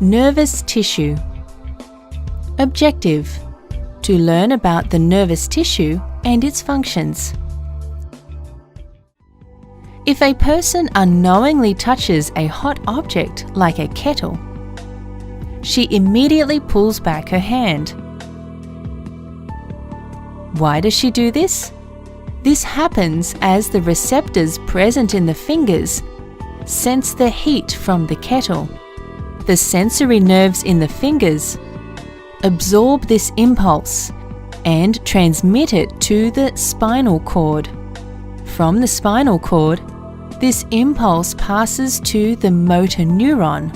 Nervous tissue. Objective: to learn about the nervous tissue and its functions. If a person unknowingly touches a hot object like a kettle, she immediately pulls back her hand. Why does she do this? This happens as the receptors present in the fingers sense the heat from the kettle. The sensory nerves in the fingers absorb this impulse and transmit it to the spinal cord. From the spinal cord, this impulse passes to the motor neuron,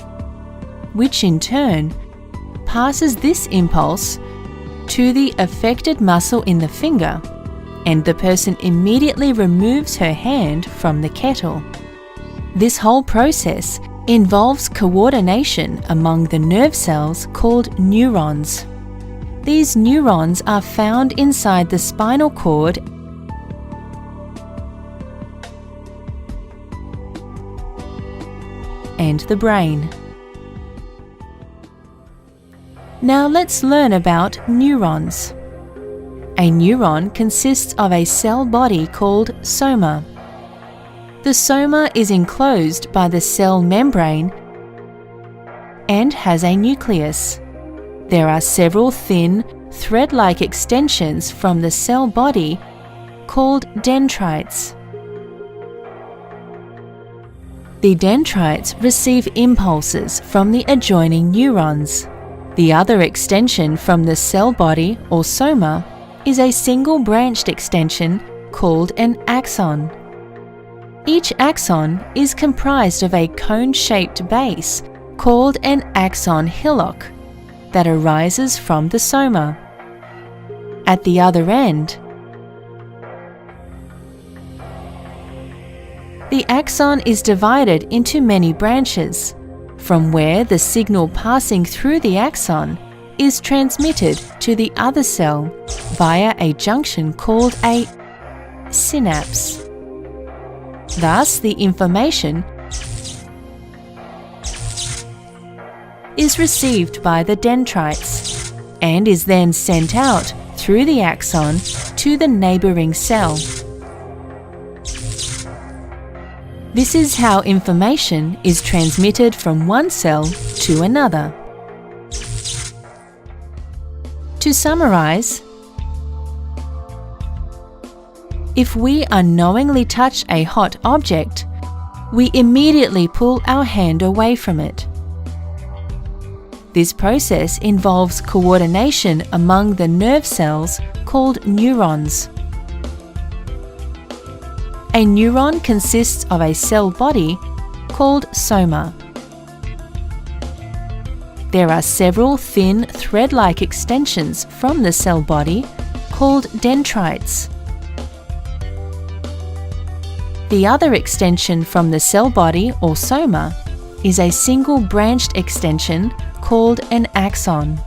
which in turn passes this impulse to the affected muscle in the finger, and the person immediately removes her hand from the kettle. This whole process involves coordination among the nerve cells called neurons. These neurons are found inside the spinal cord and the brain. Now let's learn about neurons. A neuron consists of a cell body called soma. The soma is enclosed by the cell membrane and has a nucleus. There are several thin, thread-like extensions from the cell body called dendrites. The dendrites receive impulses from the adjoining neurons. The other extension from the cell body or soma is a single-branched extension called an axon. Each axon is comprised of a cone-shaped base called an axon hillock that arises from the soma. At the other end, the axon is divided into many branches, from where the signal passing through the axon is transmitted to the other cell via a junction called a synapse. Thus, the information is received by the dendrites and is then sent out through the axon to the neighboring cell. This is how information is transmitted from one cell to another. To summarize, if we unknowingly touch a hot object, we immediately pull our hand away from it. This process involves coordination among the nerve cells called neurons. A neuron consists of a cell body called soma. There are several thin, thread-like extensions from the cell body called dendrites. The other extension from the cell body or soma is a single-branched extension called an axon.